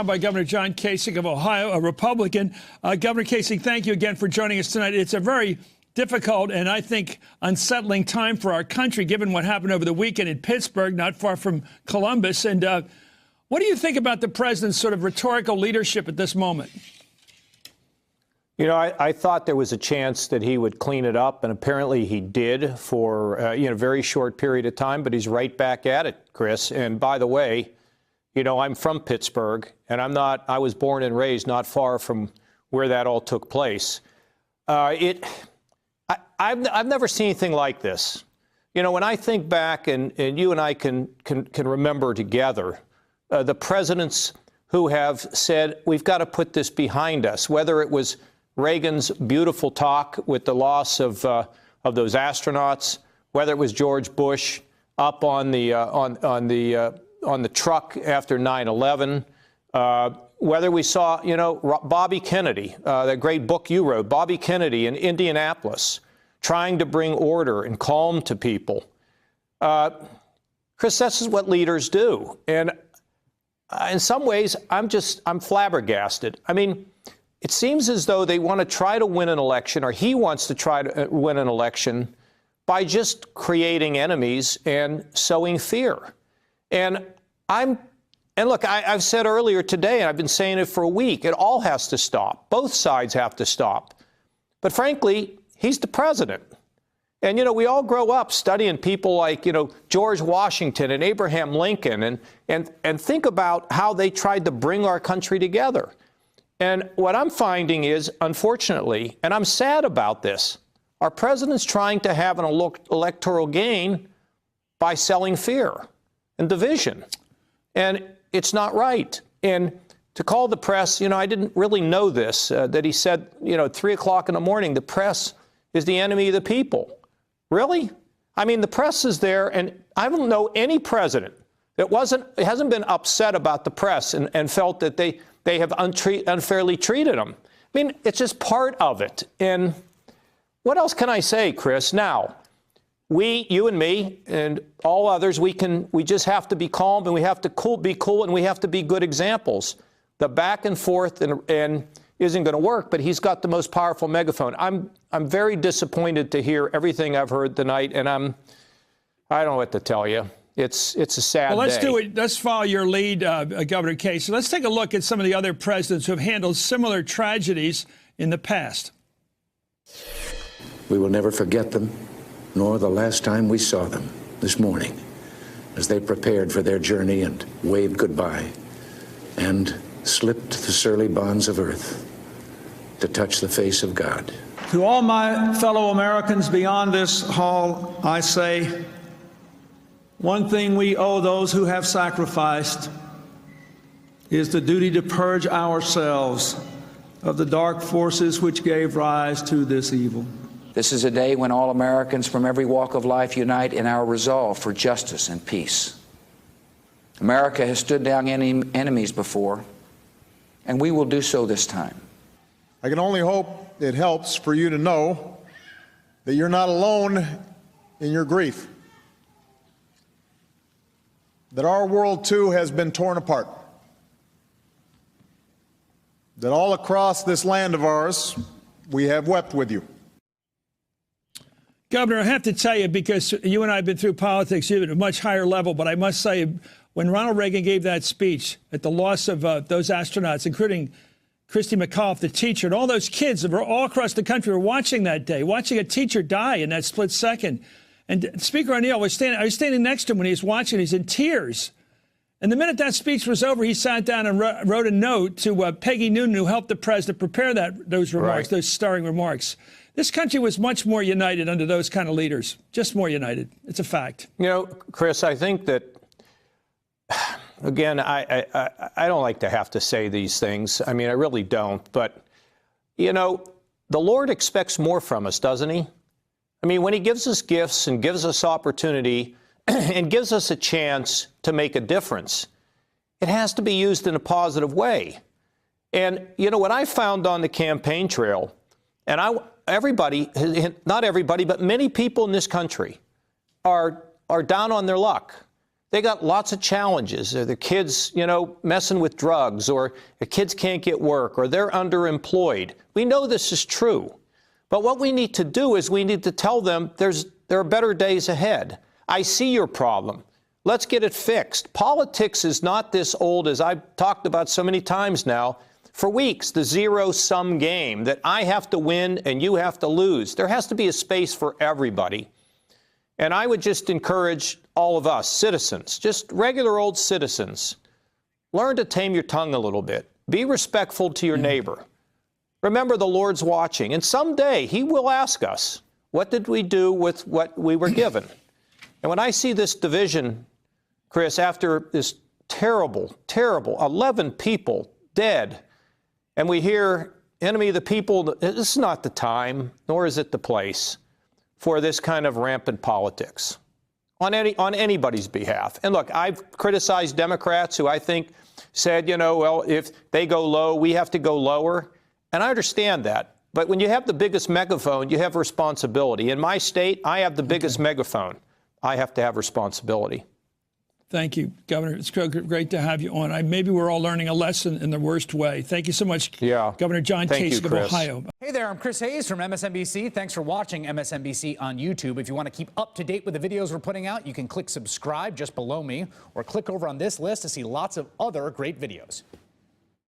By Governor John Kasich of Ohio, a Republican. Governor Kasich, thank you again for joining us tonight. It's a very difficult and I think unsettling time for our country, given what happened over the weekend in Pittsburgh, not far from Columbus. And what do you think about the president's sort of rhetorical leadership at this moment? You know, I thought there was a chance that he would clean it up, and apparently he did for a very short period of time, but he's right back at it, Chris. And by the way, you know, I'm from Pittsburgh, and I was born and raised not far from where that all took place. I've never seen anything like this. You know, when I think back, and you and I can remember together, the presidents who have said, we've got to put this behind us, whether it was Reagan's beautiful talk with the loss of those astronauts, whether it was George Bush up on the truck after 9/11, whether we saw, you know, Bobby Kennedy, that great book you wrote, Bobby Kennedy in Indianapolis, trying to bring order and calm to people. Chris, this is what leaders do. And in some ways, I'm flabbergasted. I mean, it seems as though they want to try to win an election, or he wants to try to win an election by just creating enemies and sowing fear. And look, I've said earlier today, and I've been saying it for a week, it all has to stop. Both sides have to stop. But frankly, he's the president. And, you know, we all grow up studying people like, you know, George Washington and Abraham Lincoln, and think about how they tried to bring our country together. And what I'm finding is, unfortunately, and I'm sad about this, our president's trying to have an electoral gain by selling fear and division. And it's not right. And to call the press, you know, I didn't really know this, that he said, you know, at 3 o'clock in the morning, the press is the enemy of the people. Really? I mean, the press is there, and I don't know any president that hasn't been upset about the press and felt that they have unfairly treated them. I mean, it's just part of it. And what else can I say, Chris? Now, you and me and all others, we just have to be calm, and we have to be cool, and we have to be good examples. The back and forth and isn't going to work, but he's got the most powerful megaphone. I'm very disappointed to hear everything I've heard tonight, and I don't know what to tell you. It's a sad day. Well, let's do it. Let's follow your lead, Governor Kasich. Let's take a look at some of the other presidents who have handled similar tragedies in the past. We will never forget them, nor the last time we saw them this morning as they prepared for their journey and waved goodbye and slipped the surly bonds of earth to touch the face of God. To all my fellow Americans beyond this hall, I say, one thing we owe those who have sacrificed is the duty to purge ourselves of the dark forces which gave rise to this evil. This is a day when all Americans from every walk of life unite in our resolve for justice and peace. America has stood down enemies before, and we will do so this time. I can only hope it helps for you to know that you're not alone in your grief. That our world, too, has been torn apart. That all across this land of ours, we have wept with you. Governor, I have to tell you, because you and I have been through politics even at a much higher level, but I must say, when Ronald Reagan gave that speech at the loss of those astronauts, including Christy McAuliffe, the teacher, and all those kids that were all across the country were watching that day, watching a teacher die in that split second. And Speaker O'Neill I was standing next to him when he was watching. He's in tears. And the minute that speech was over, he sat down and wrote a note to Peggy Noonan, who helped the president prepare those remarks, those stirring remarks. This country was much more united under those kind of leaders, just more united. It's a fact. You know, Chris, I think that, again, I don't like to have to say these things. I mean, I really don't. But, you know, the Lord expects more from us, doesn't he? I mean, when he gives us gifts and gives us opportunity and gives us a chance to make a difference, it has to be used in a positive way. And, you know, what I found on the campaign trail, and everybody, not everybody, but many people in this country are down on their luck. They got lots of challenges. Or the kids, messing with drugs, or the kids can't get work, or they're underemployed. We know this is true. But what we need to do is we need to tell them there are better days ahead. I see your problem. Let's get it fixed. Politics is not this old, as I've talked about so many times now, for weeks, the zero-sum game that I have to win and you have to lose. There has to be a space for everybody. And I would just encourage all of us, citizens, just regular old citizens, learn to tame your tongue a little bit. Be respectful to your neighbor. Remember, the Lord's watching. And someday he will ask us, what did we do with what we were given? And when I see this division, Chris, after this terrible, terrible, 11 people dead, and we hear enemy of the people, this is not the time, nor is it the place for this kind of rampant politics on anybody's behalf. And look, I've criticized Democrats who I think said, well, if they go low, we have to go lower. And I understand that. But when you have the biggest megaphone, you have responsibility. In my state, I have the biggest megaphone. I have to have responsibility. Thank you, Governor. It's great to have you on. Maybe we're all learning a lesson in the worst way. Thank you so much, Governor John Kasich of Ohio. Hey there, I'm Chris Hayes from MSNBC. Thanks for watching MSNBC on YouTube. If you want to keep up to date with the videos we're putting out, you can click subscribe just below me or click over on this list to see lots of other great videos.